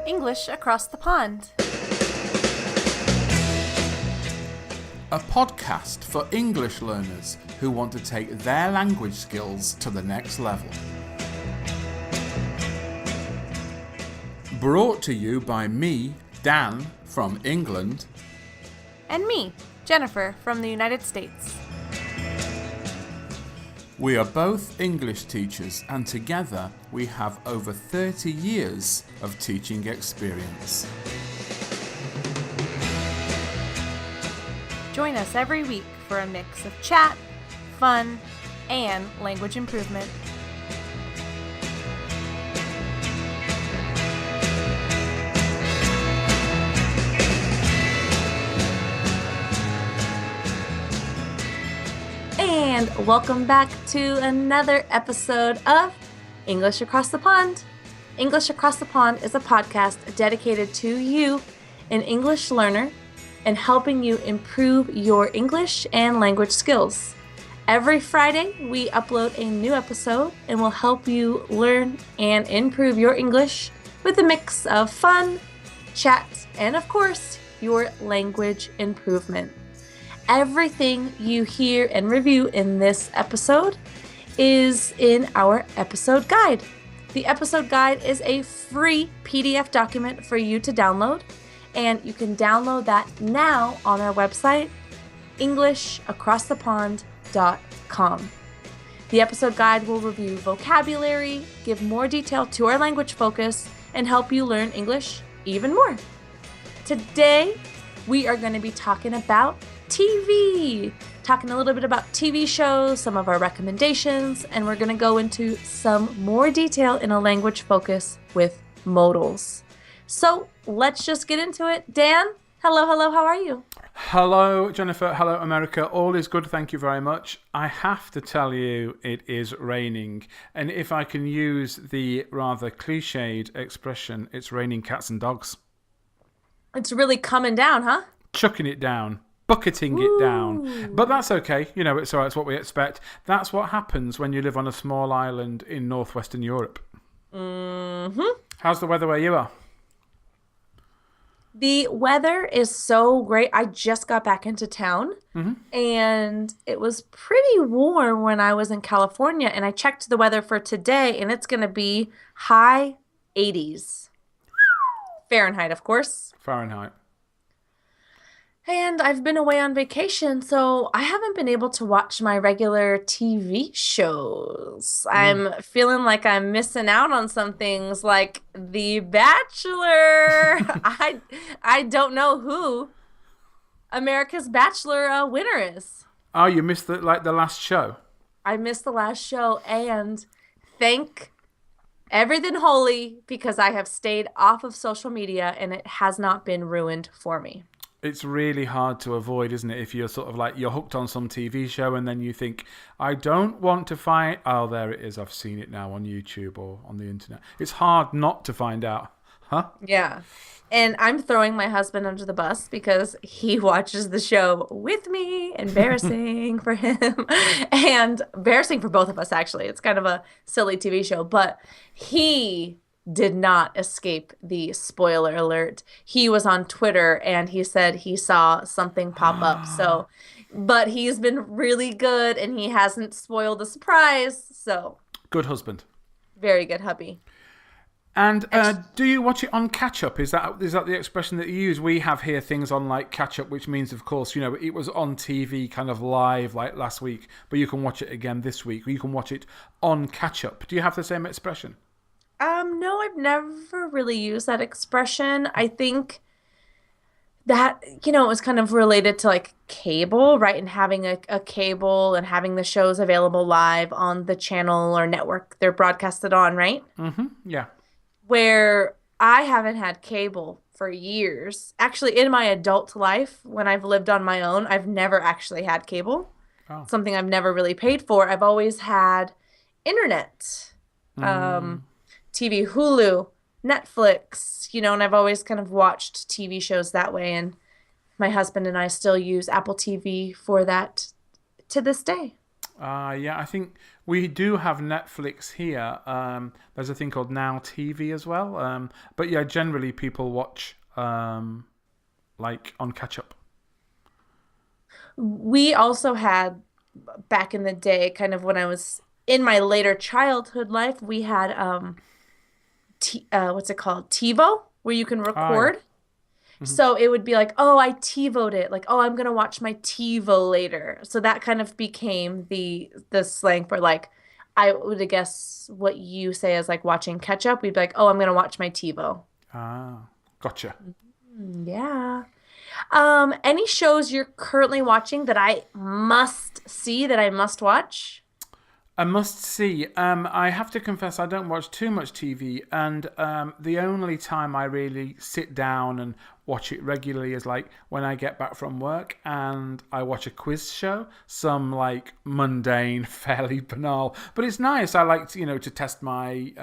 English Across the Pond. A podcast for English learners who want to take their language skills to the next level. Brought to you by me, Dan, from England. And me, Jennifer, from the United States. We are both English teachers, and together we have over 30 years of teaching experience. Join us every week for a mix of chat, fun, and language improvement. And welcome back to another episode of English Across the Pond. English Across the Pond is a podcast dedicated to you, an English learner, and helping you improve your English and language skills. Every Friday, we upload a new episode and will help you learn and improve your English with a mix of fun, chat, and of course, your language improvement. Everything you hear and review in this episode is in our episode guide. The episode guide is a free PDF document for you to download, and you can download that now on our website, EnglishAcrossThePond.com. The episode guide will review vocabulary, give more detail to our language focus, and help you learn English even more. Today, we are going to be talking about TV, talking a little bit about TV shows, some of our recommendations, and we're going to go into some more detail in a language focus with modals. So let's just get into it. Dan, hello, how are you? Hello, Jennifer. Hello, America. All is good, thank you very much. I have to tell you it is raining, and if I can use the rather cliched expression, it's raining cats and dogs. It's really coming down, huh? Chucking it down. Bucketing it down. But that's okay. You know, it's all right. It's what we expect. That's what happens when you live on a small island in northwestern Europe. Mm-hmm. How's the weather where you are? The weather is so great. I just got back into town, and it was pretty warm when I was in California, and I checked the weather for today, and it's going to be high 80s. Fahrenheit, of course. Fahrenheit. And I've been away on vacation, so I haven't been able to watch my regular TV shows. I'm feeling like I'm missing out on some things like The Bachelor. I don't know who America's Bachelor winner is. Oh, you missed the last show? I missed the last show, and thank everything holy because I have stayed off of social media and it has not been ruined for me. It's really hard to avoid, isn't it? If you're sort of like, you're hooked on some TV show and then you think, I don't want to find... Oh, there it is. I've seen it now on YouTube or on the internet. It's hard not to find out. Huh? Yeah. And I'm throwing my husband under the bus because he watches the show with me. Embarrassing for him. And embarrassing for both of us, actually. It's kind of a silly TV show. But he did not escape the spoiler alert. He was on Twitter and he said he saw something pop up. So, but he's been really good and he hasn't spoiled the surprise. So, good husband. Very good hubby. And do you watch it on catch up? Is that the expression that you use? We have here things on like catch up, which means, of course, you know, it was on TV kind of live like last week, but you can watch it again this week. Or you can watch it on catch up. Do you have the same expression? No, I've never really used that expression. I think that, you know, it was kind of related to like cable, right? And having a cable and having the shows available live on the channel or network they're broadcasted on, right? Mm-hmm. Yeah. Where I haven't had cable for years. Actually, in my adult life, when I've lived on my own, I've never actually had cable. Oh. Something I've never really paid for. I've always had internet. TV, Hulu, Netflix, you know, and I've always kind of watched TV shows that way. And my husband and I still use Apple TV for that to this day. Yeah, I think we do have Netflix here. There's a thing called Now TV as well. But yeah, generally people watch like on catch up. We also had back in the day, kind of when I was in my later childhood life, we had what's it called? TiVo, where you can Ah, yeah. record. Hmm. So it would be like, oh, I TiVo'd it. Like, oh, I'm gonna watch my TiVo later. So that kind of became the slang for like, I would guess what you say is like watching catch up. We'd be like, oh, I'm gonna watch my TiVo. Ah, gotcha. Yeah. Any shows you're currently watching that I must see, that I must watch? I must see. I have to confess, I don't watch too much TV, and the only time I really sit down and watch it regularly is like when I get back from work and I watch a quiz show, some like mundane, fairly banal, but it's nice. I like to test my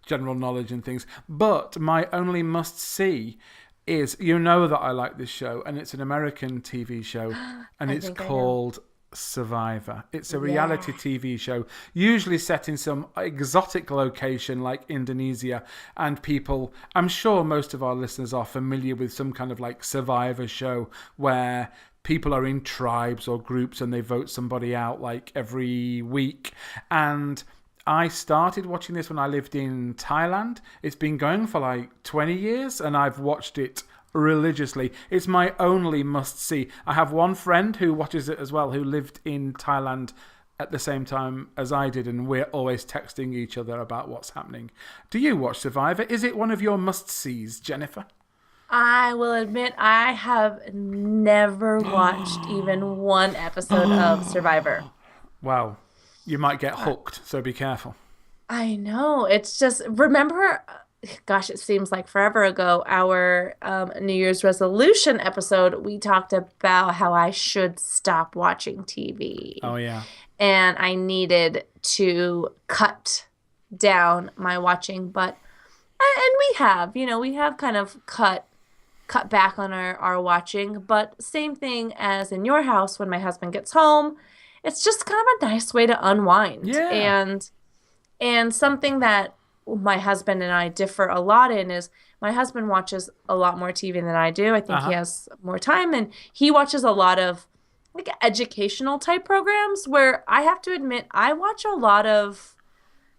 general knowledge and things. But my only must see is that I like this show, and it's an American TV show, and I it's think I know. called Survivor. It's a reality Yeah. TV show, usually set in some exotic location like Indonesia. And I'm sure most of our listeners are familiar with some kind of like Survivor show where people are in tribes or groups and they vote somebody out like every week. And I started watching this when I lived in Thailand. It's been going for like 20 years and I've watched it religiously. It's my only must see. I have one friend who watches it as well, who lived in Thailand at the same time as I did, and we're always texting each other about what's happening. Do you watch Survivor? Is it one of your must sees, Jennifer? I will admit I have never watched even one episode of Survivor. Well, you might get hooked, so be careful. I know. It's just, remember, gosh, it seems like forever ago, our New Year's resolution episode, we talked about how I should stop watching TV. Oh yeah. And I needed to cut down my watching, but and we have kind of cut back on our watching, but same thing as in your house when my husband gets home. It's just kind of a nice way to unwind. Yeah. And something that my husband and I differ a lot in is my husband watches a lot more TV than I do. I think he Uh-huh. has more time, and he watches a lot of like educational type programs where I have to admit I watch a lot of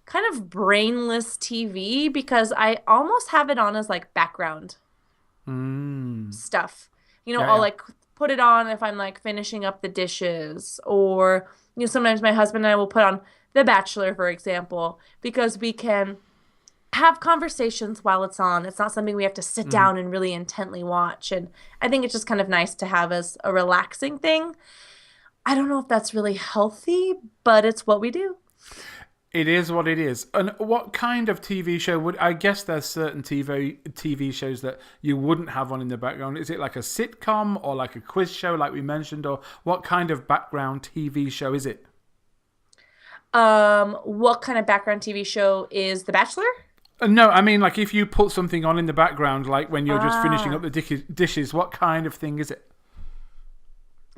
kind of brainless TV because I almost have it on as like background Mm. stuff. Yeah, I'll yeah. like put it on if I'm like finishing up the dishes, or sometimes my husband and I will put on The Bachelor, for example, because we can have conversations while it's on. It's not something we have to sit Mhm. down and really intently watch. And I think it's just kind of nice to have as a relaxing thing. I don't know if that's really healthy, but it's what we do. It is what it is. And what kind of TV show would I guess there's certain TV shows that you wouldn't have on in the background? Is it like a sitcom or like a quiz show like we mentioned, or what kind of background TV show is it? What kind of background TV show is The Bachelor? No, I mean like if you put something on in the background like when you're just finishing up Ah, the dishes, what kind of thing is it?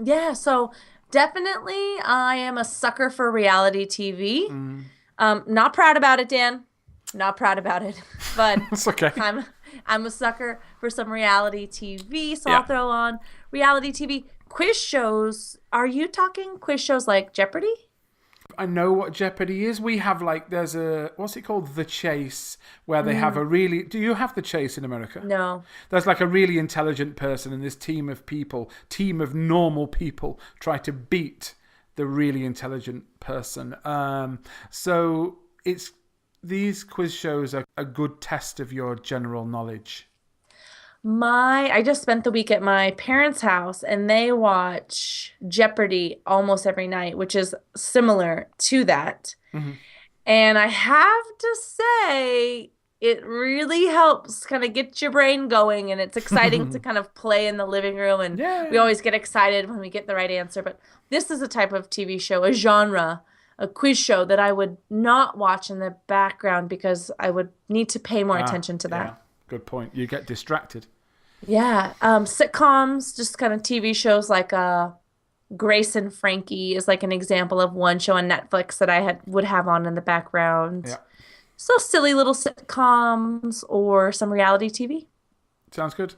yeah, so definitely I am a sucker for reality TV. Mm. Not proud about it, Dan. Not proud about it. But That's okay. I'm I'm a sucker for some reality TV, so I'll Yeah. throw on reality TV quiz shows. Are you talking quiz shows like Jeopardy? I know what Jeopardy is. We have like there's a what's it called? The Chase, where they have Mm, a really do you have the Chase in America? no. There's like a really intelligent person and this team of normal people try to beat the really intelligent person. So it's these quiz shows are a good test of your general knowledge. I just spent the week at my parents' house and they watch Jeopardy almost every night, which is similar to that. Hmm. And I have to say, it really helps kind of get your brain going, and it's exciting to kind of play in the living room. And we Yeah. always get excited when we get the right answer. But this is a type of TV show, a genre, a quiz show that I would not watch in the background because I would need to pay more Ah, attention to yeah. that. Good point. You get distracted. Yeah, sitcoms, just kind of TV shows like Grace and Frankie is like an example of one show on Netflix that I would have on in the background. Yeah. So silly little sitcoms or some reality TV. Sounds good.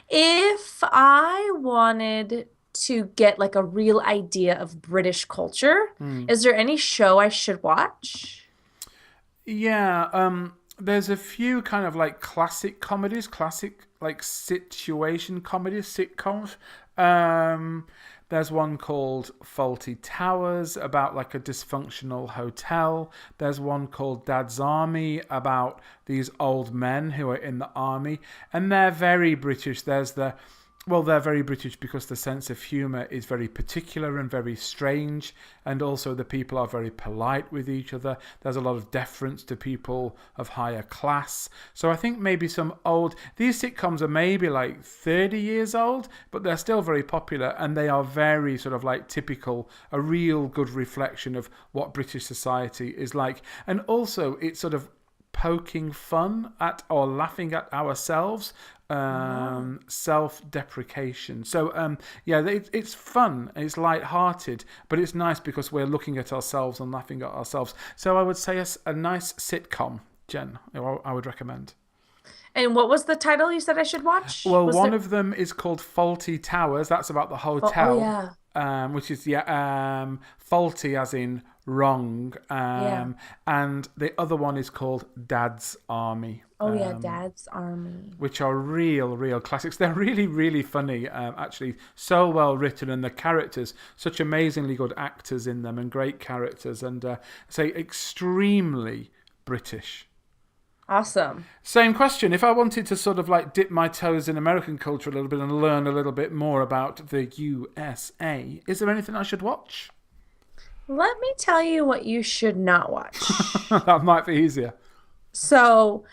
If I wanted to get like a real idea of British culture, is there any show I should watch? Yeah, there's a few kind of like classic comedies, classic like situation comedies, sitcoms. Um, there's one called Faulty Towers about like a dysfunctional hotel. There's one called Dad's Army about these old men who are in the army, and they're very British. They're very British because the sense of humour is very particular and very strange, and also the people are very polite with each other. There's a lot of deference to people of higher class. So I think maybe these sitcoms are maybe like 30 years old, but they're still very popular, and they are very sort of like typical, a real good reflection of what British society is like. And also it's sort of poking fun at or laughing at ourselves, self-deprecation. So it's fun, it's light-hearted, but it's nice because we're looking at ourselves and laughing at ourselves. So I would say a nice sitcom, Jen, I would recommend. And what was the title you said I should watch? Well, one of them is called Faulty Towers. That's about the hotel. Which is faulty as in wrong. And the other one is called Dad's Army. Dad's Army. Which are real classics. They're really, really funny, actually. So well written, and the characters, such amazingly good actors in them, and great characters, and extremely British. Awesome. Same question. If I wanted to sort of like dip my toes in American culture a little bit and learn a little bit more about the USA, is there anything I should watch? Let me tell you what you should not watch. That might be easier. So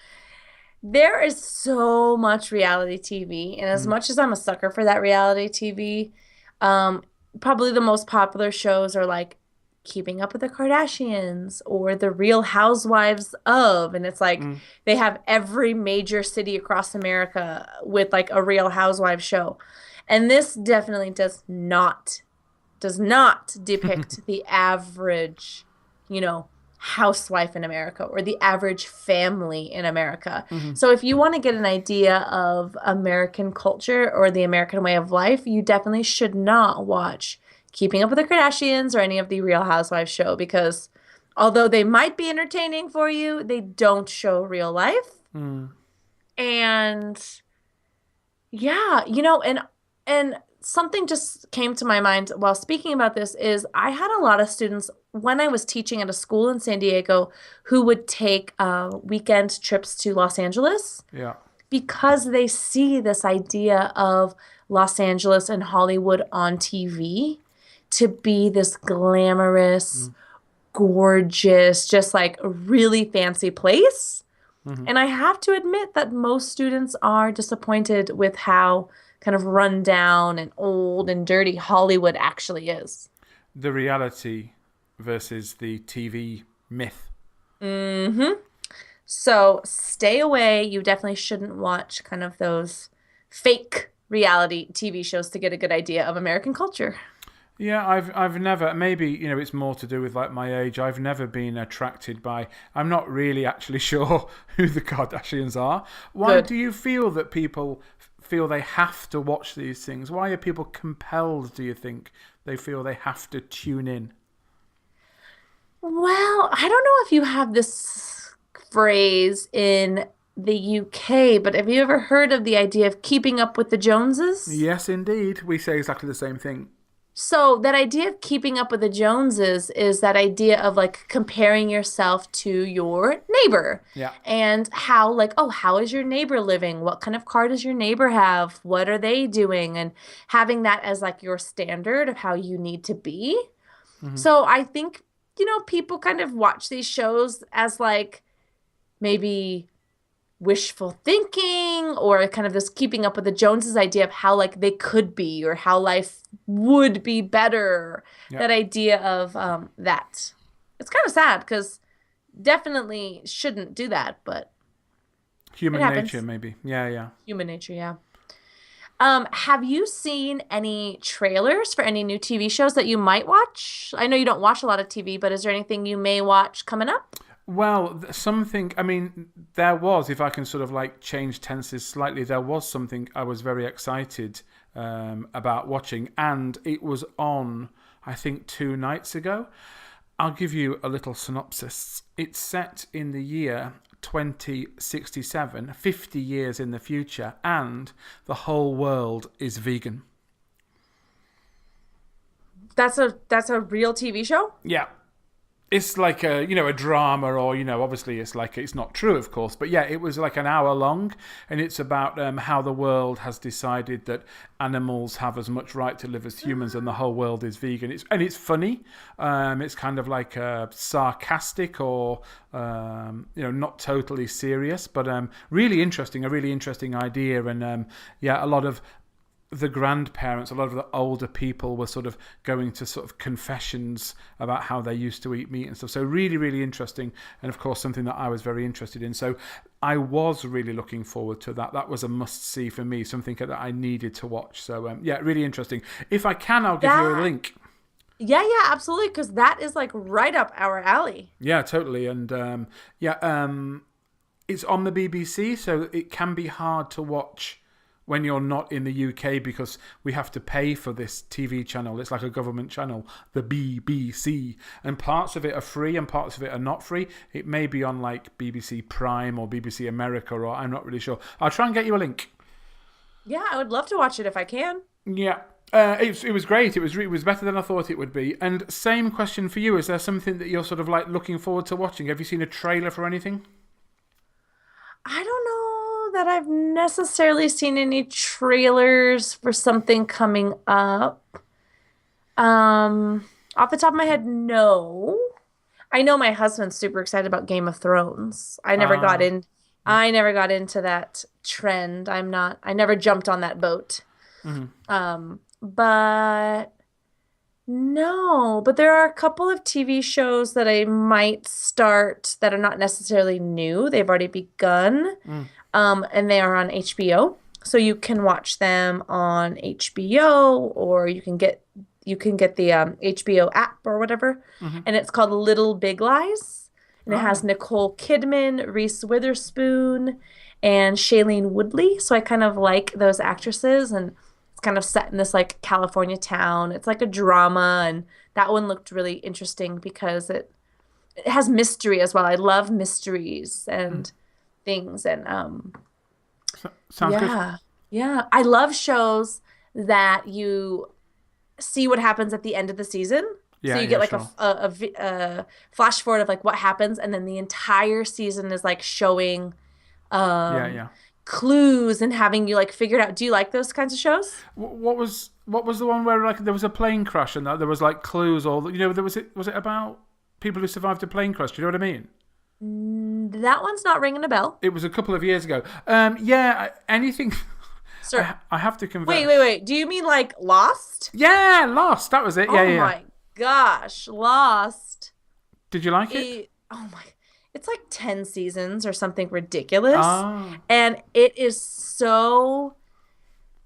there is so much reality TV, and as much as I'm a sucker for that reality TV, probably the most popular shows are like Keeping Up with the Kardashians or The Real Housewives of, and it's like they have every major city across America with like a Real Housewives show. And this definitely does not depict the average, housewife in America or the average family in America. So if you want to get an idea of American culture or the American way of life, you definitely should not watch Keeping Up with the Kardashians or any of the Real Housewives show, because although they might be entertaining for you, they don't show real life. And yeah, and something just came to my mind while speaking about this is I had a lot of students when I was teaching at a school in San Diego who would take weekend trips to Los Angeles. Yeah. Because they see this idea of Los Angeles and Hollywood on TV to be this glamorous, gorgeous, just like a really fancy place. And I have to admit that most students are disappointed with how kind of run down and old and dirty Hollywood actually is. The reality versus the TV myth. So stay away. You definitely shouldn't watch kind of those fake reality TV shows to get a good idea of American culture. Yeah, I've never, maybe, it's more to do with like my age. I've never been attracted by, I'm not really actually sure who the Kardashians are. Why do you feel that people feel they have to watch these things? Why are people compelled, do you think, they feel they have to tune in? Well, I don't know if you have this phrase in the UK, but have you ever heard of the idea of keeping up with the Joneses? Yes, indeed. We say exactly the same thing. So that idea of keeping up with the Joneses is that idea of like comparing yourself to your neighbor. Yeah. And how like, oh, how is your neighbor living? What kind of car does your neighbor have? What are they doing? And having that as like your standard of how you need to be. So I think, people kind of watch these shows as like maybe wishful thinking or kind of this keeping up with the Joneses idea of how like they could be or how life would be better. Yep. That idea of that. It's kind of sad because definitely shouldn't do that, but human nature maybe. Yeah. Human nature, yeah. Have you seen any trailers for any new TV shows that you might watch? I know you don't watch a lot of TV, but is there anything you may watch coming up? Well, something, I mean, there was, if I can sort of like change tenses slightly, there was something I was very excited about watching, and it was on, I think, 2 nights ago. I'll give you a little synopsis. It's set in the year 2067, 50 years in the future, and the whole world is vegan. That's a real TV show? Yeah. It's like a drama, or obviously it's like, it's not true, of course, but yeah, it was like an hour long, and it's about how the world has decided that animals have as much right to live as humans, and the whole world is vegan. It's funny. It's kind of like sarcastic, or not totally serious, but really interesting. A really interesting idea, and a lot of the grandparents, a lot of the older people were sort of going to sort of confessions about how they used to eat meat and stuff. So really, really interesting. And of course, something that I was very interested in. So I was really looking forward to that. That was a must see for me, something that I needed to watch. So really interesting. If I can, I'll give you a link. Yeah, absolutely. Because that is like right up our alley. Yeah, totally. And it's on the BBC, so it can be hard to watch when you're not in the UK, because we have to pay for this TV channel. It's like a government channel, the BBC. And parts of it are free and parts of it are not free. It may be on like BBC Prime or BBC America, or I'm not really sure. I'll try and get you a link. Yeah, I would love to watch it if I can. Yeah. It was great. It was better than I thought it would be. And same question for you. Is there something that you're sort of like looking forward to watching? Have you seen a trailer for anything? I don't know that I've necessarily seen any trailers for something coming up. Off the top of my head, no. I know my husband's super excited about Game of Thrones. I never got into that trend. I never jumped on that boat. Mm-hmm. But no, but there are a couple of TV shows that I might start that are not necessarily new. They've already begun. And they are on HBO. So you can watch them on HBO, or you can get the HBO app or whatever. Mm-hmm. And it's called Little Big Lies. And it has Nicole Kidman, Reese Witherspoon, and Shailene Woodley. So I kind of like those actresses, and it's kind of set in this like California town. It's like a drama, and that one looked really interesting because it has mystery as well. I love mysteries and things, and sounds good. Yeah, I love shows that you see what happens at the end of the season. So you get like a flash forward of like what happens, and then the entire season is like showing clues and having you like figure it out. Do you like those kinds of shows? What was the one where like there was a plane crash and there was like clues, or was it about people who survived a plane crash? Do you know what I mean? That one's not ringing a bell. It was a couple of years ago. Anything. Sir, I have to confess. Wait. Do you mean like Lost? Yeah, Lost. That was it. Yeah. Oh my gosh, Lost. Did you like it? It's like 10 seasons or something ridiculous. And it is so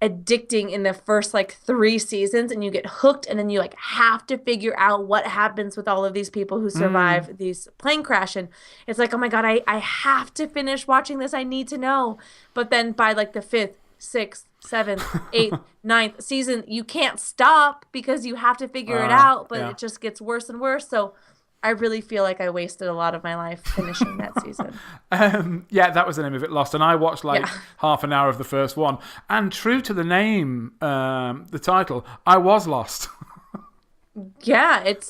addicting in the first like 3 seasons, and you get hooked, and then you like have to figure out what happens with all of these people who survive these plane crash. And it's like, oh my God, I have to finish watching this. I need to know. But then by like the 5th, 6th, 7th, 8th, 9th season, you can't stop because you have to figure it out, but it just gets worse and worse. So I really feel like I wasted a lot of my life finishing that season. That was the name of it, Lost. And I watched like half an hour of the first one. And true to the name, the title, I was lost. It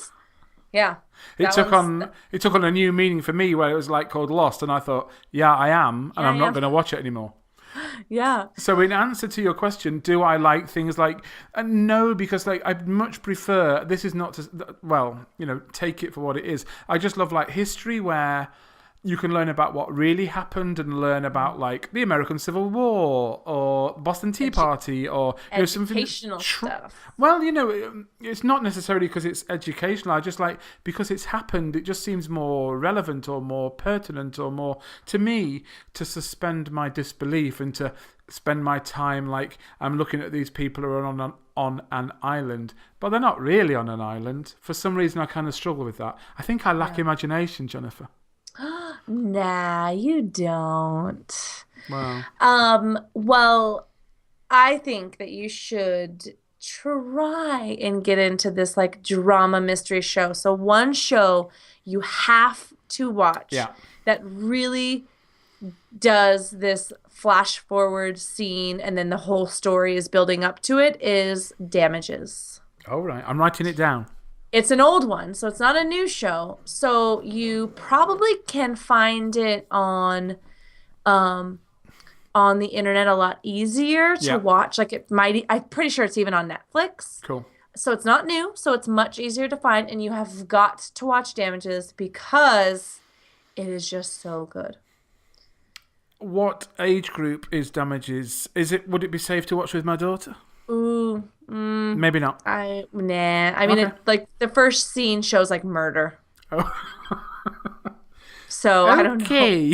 took on a new meaning for me, where it was like called Lost. And I thought, I am. And I'm not going to watch it anymore. Yeah. So in answer to your question, do I like things like... no, because like I'd much prefer... This is not to... Well, take it for what it is. I just love like history where you can learn about what really happened and learn about like the American Civil War or Boston Tea Party or something educational stuff. Well, it's not necessarily because it's educational. I just like because it's happened. It just seems more relevant or more pertinent or more to me to suspend my disbelief and to spend my time like I'm looking at these people who are on an island, but they're not really on an island. For some reason, I kind of struggle with that. I think I lack imagination, Jennifer. Nah, you don't. Wow. Well, I think that you should try and get into this like drama mystery show. So one show you have to watch that really does this flash forward scene and then the whole story is building up to it is Damages. All right. I'm writing it down. It's an old one, so it's not a new show. So you probably can find it on the internet a lot easier to watch. Like it might, I'm pretty sure it's even on Netflix. Cool. So it's not new, so it's much easier to find, and you have got to watch Damages because it is just so good. What age group is Damages? Would it be safe to watch with my daughter? Ooh. Maybe not. I mean, like the first scene shows like murder. Oh. So I don't know. Okay.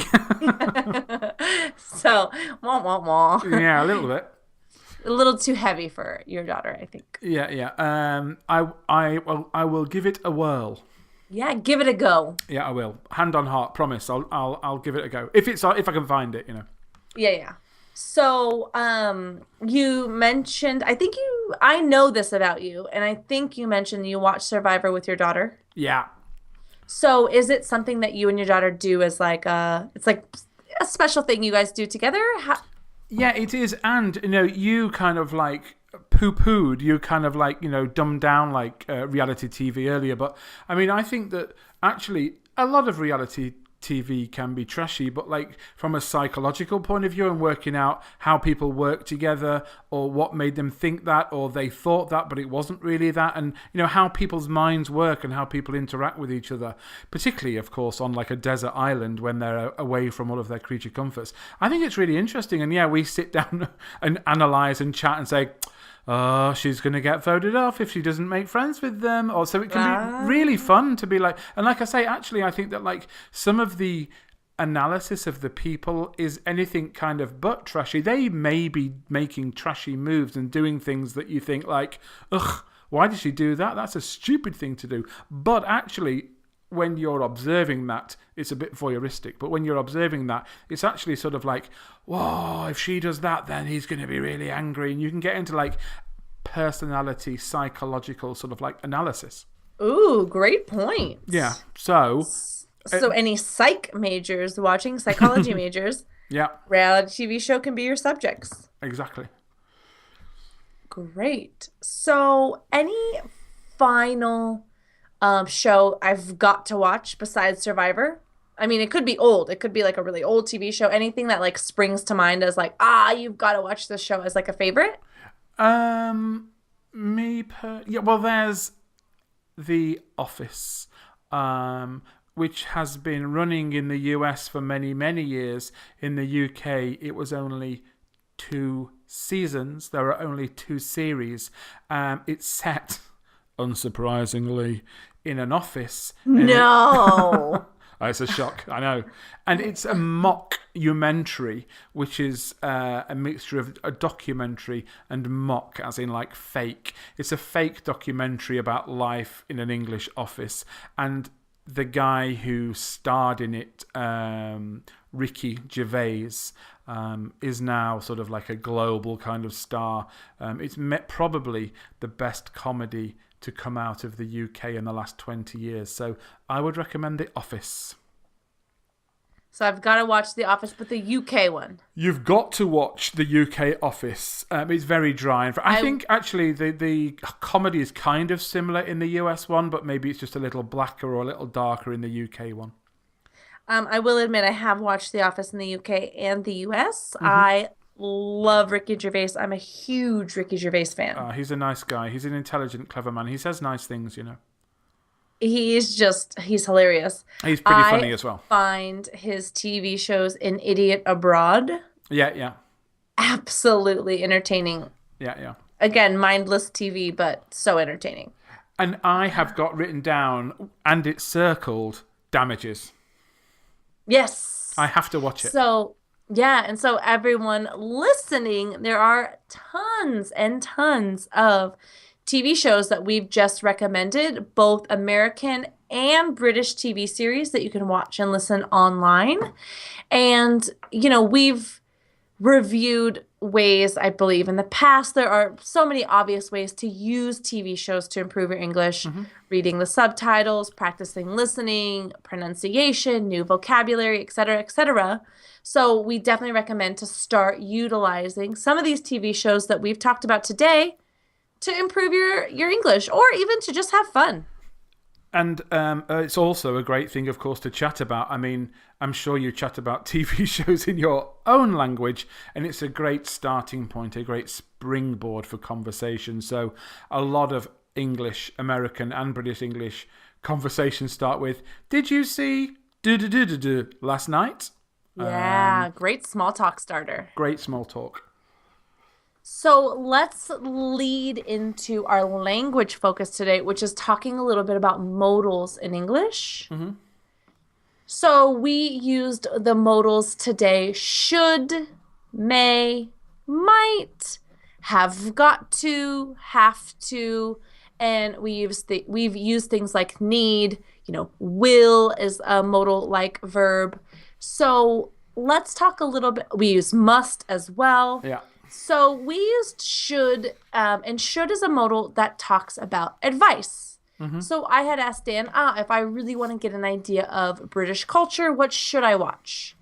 So, wah. Yeah, a little bit. A little too heavy for your daughter, I think. Yeah. I will give it a whirl. Yeah, give it a go. Yeah, I will. Hand on heart, promise. I'll give it a go if I can find it. Yeah. So, you mentioned, I know this about you, and I think you mentioned you watch Survivor with your daughter. Yeah. So, is it something that you and your daughter do as like it's like a special thing you guys do together? Yeah, it is. And, you kind of like poo-pooed, you kind of like, dumbed down like reality TV earlier. But, I mean, I think that actually a lot of reality TV can be trashy, but like from a psychological point of view and working out how people work together or what made them think that or they thought that but it wasn't really that, and how people's minds work and how people interact with each other, particularly of course on like a desert island when they're away from all of their creature comforts. I think it's really interesting, and we sit down and analyze and chat and say, oh, she's going to get voted off if she doesn't make friends with them. Or so it can be really fun to be like, and like I say, actually, I think that like some of the analysis of the people is anything kind of but trashy. They may be making trashy moves and doing things that you think like, ugh, why did she do that? That's a stupid thing to do. But actually, when you're observing that, it's a bit voyeuristic. But when you're observing that, it's actually sort of like, whoa, if she does that, then he's going to be really angry. And you can get into like personality, psychological sort of like analysis. Ooh, great point. Yeah. So any psych majors watching, psychology majors, reality TV show can be your subjects. Exactly. Great. So any final show I've got to watch besides Survivor? I mean, it could be old. It could be like a really old TV show. Anything that like springs to mind as like, you've got to watch this show as like a favorite? Well, there's The Office, which has been running in the US for many, many years. In the UK, it was only 2 seasons. There are only 2 series. It's set, unsurprisingly, in an office. No. It's a shock, I know. And it's a mock-umentary, which is a mixture of a documentary and mock, as in like fake. It's a fake documentary about life in an English office. And the guy who starred in it, Ricky Gervais, is now sort of like a global kind of star. It's probably the best comedy to come out of the UK in the last 20 years. So I would recommend The Office. So I've got to watch The Office, but the UK one. You've got to watch the UK Office. It's very dry. And I think actually the comedy is kind of similar in the US one, but maybe it's just a little blacker or a little darker in the UK one. I will admit I have watched The Office in the UK and the US. Mm-hmm. I love Ricky Gervais. I'm a huge Ricky Gervais fan. He's a nice guy. He's an intelligent, clever man. He says nice things, he's hilarious. He's pretty I funny as well. find his TV shows An Idiot Abroad Yeah, yeah, absolutely entertaining. yeah, yeah. Again, mindless TV, but so entertaining. And I have got written down, and it's circled, damages. I Yes. have to watch it. So, yeah, and so everyone listening, there are tons and tons of TV shows that we've just recommended, both American and British TV series that you can watch and listen online. And, we've reviewed ways, I believe, in the past. There are so many obvious ways to use TV shows to improve your English, reading the subtitles, practicing listening, pronunciation, new vocabulary, etc., etc. So we definitely recommend to start utilizing some of these TV shows that we've talked about today to improve your English or even to just have fun. And it's also a great thing, of course, to chat about. I mean, I'm sure you chat about TV shows in your own language, and it's a great starting point, a great springboard for conversation. So a lot of English, American and British English conversations start with, did you see last night? Yeah, great small talk starter. Great small talk. So let's lead into our language focus today, which is talking a little bit about modals in English. So we used the modals today: should, may, might, have got to, have to, and we've used things like need. Will is a modal like verb. So let's talk a little bit. We use must as well. Yeah. So we used should, and should is a modal that talks about advice. So I had asked Dan, if I really want to get an idea of British culture, what should I watch?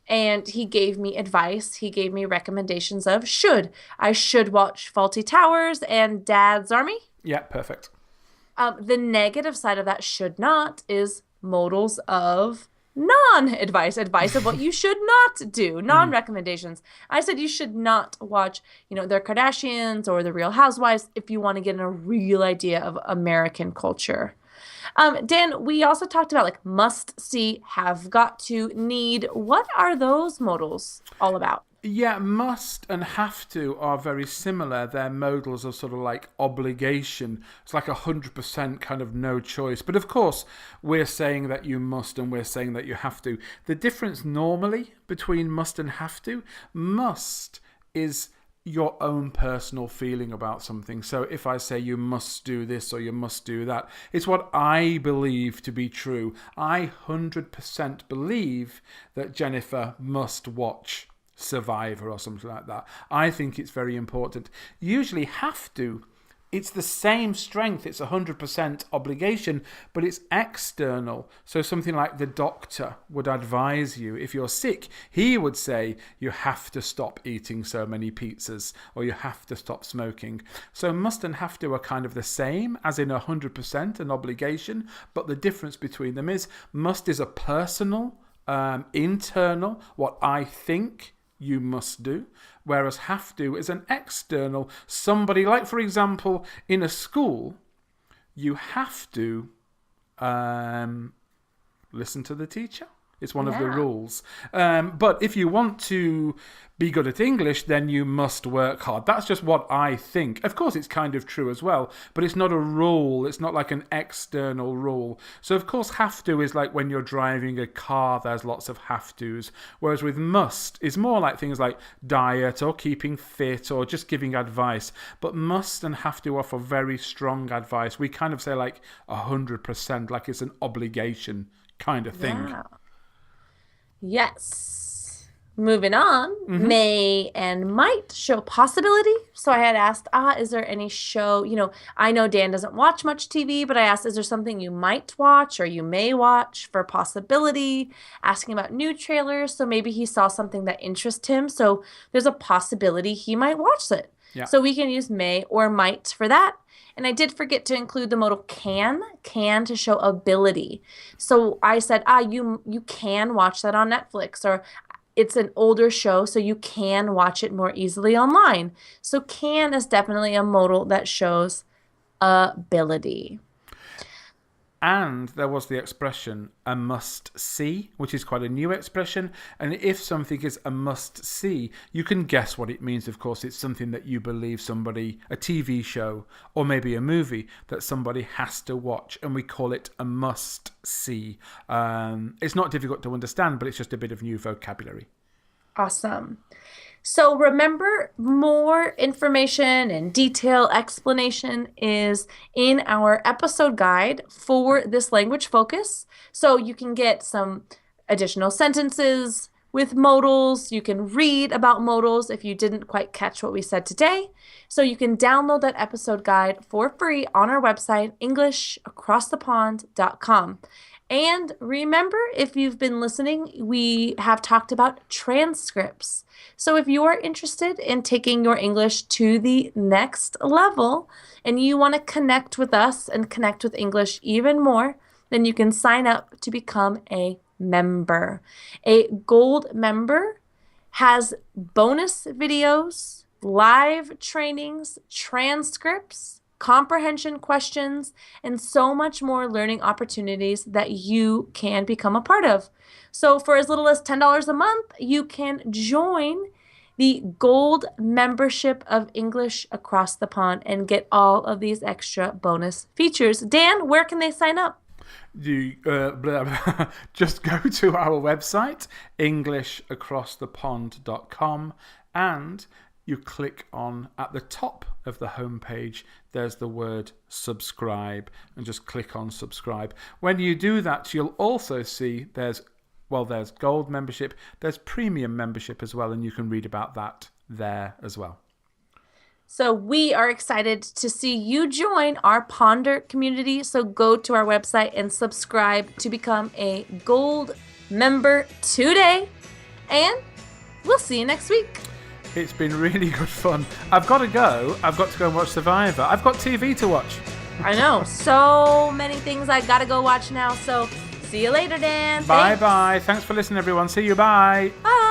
And he gave me advice. He gave me recommendations of should. I should watch Fawlty Towers and Dad's Army. Yeah, perfect. The negative side of that should not is modals of non-advice, advice of what you should not do, non-recommendations. I said you should not watch, the Kardashians or the Real Housewives if you want to get a real idea of American culture. Dan, we also talked about like must see, have got to, need. What are those modals all about? Yeah, must and have to are very similar. They're modals of sort of like obligation. It's like 100% kind of no choice. But of course, we're saying that you must and we're saying that you have to. The difference normally between must and have to, must is your own personal feeling about something. So if I say you must do this or you must do that, it's what I believe to be true. I 100% believe that Jennifer must watch Survivor or something like that. I think it's very important. Usually have to. It's the same strength. It's 100% obligation, but it's external. So something like the doctor would advise you. If you're sick, he would say you have to stop eating so many pizzas or you have to stop smoking. So must and have to are kind of the same as in 100% an obligation, but the difference between them is must is a personal, internal, what I think you must do, whereas have to is an external, somebody, like for example in a school you have to listen to the teacher. It's one of the rules. But if you want to be good at English, then you must work hard. That's just what I think. Of course, it's kind of true as well, but it's not a rule. It's not like an external rule. So, of course, have to is like when you're driving a car, there's lots of have tos. Whereas with must is more like things like diet or keeping fit or just giving advice. But must and have to offer very strong advice. We kind of say like 100%, like it's an obligation kind of thing. Yeah. Yes. Moving on, may and might show possibility. So I had asked, is there any show, I know Dan doesn't watch much TV, but I asked, is there something you might watch or you may watch for possibility? Asking about new trailers. So maybe he saw something that interests him. So there's a possibility he might watch it. Yeah. So we can use may or might for that. And I did forget to include the modal can to show ability. So I said, you can watch that on Netflix, or it's an older show, so you can watch it more easily online. So can is definitely a modal that shows ability. And there was the expression a must see, which is quite a new expression. And if something is a must see, you can guess what it means. Of course, it's something that you believe somebody, a TV show or maybe a movie that somebody has to watch. And we call it a must see. It's not difficult to understand, but it's just a bit of new vocabulary. Awesome. So remember, more information and detailed explanation is in our episode guide for this language focus. So you can get some additional sentences with modals. You can read about modals if you didn't quite catch what we said today. So you can download that episode guide for free on our website, EnglishAcrossThePond.com. And remember, if you've been listening, we have talked about transcripts. So if you are interested in taking your English to the next level and you want to connect with us and connect with English even more, then you can sign up to become a member. A gold member has bonus videos, live trainings, transcripts, comprehension questions, and so much more learning opportunities that you can become a part of. So for as little as $10 a month, you can join the gold membership of English Across the Pond and get all of these extra bonus features. Dan, where can they sign up? You just go to our website, EnglishAcrossThePond.com, and you click on, at the top of the homepage, there's the word subscribe, and just click on subscribe. When you do that, you'll also see there's gold membership, there's premium membership as well, and you can read about that there as well. So we are excited to see you join our Ponder community. So go to our website and subscribe to become a gold member today. And we'll see you next week. It's been really good fun. I've got to go. I've got to go and watch Survivor. I've got TV to watch. I know. So many things I got to go watch now. So see you later, Dan. Bye-bye. Thanks for listening, everyone. See you. Bye. Bye.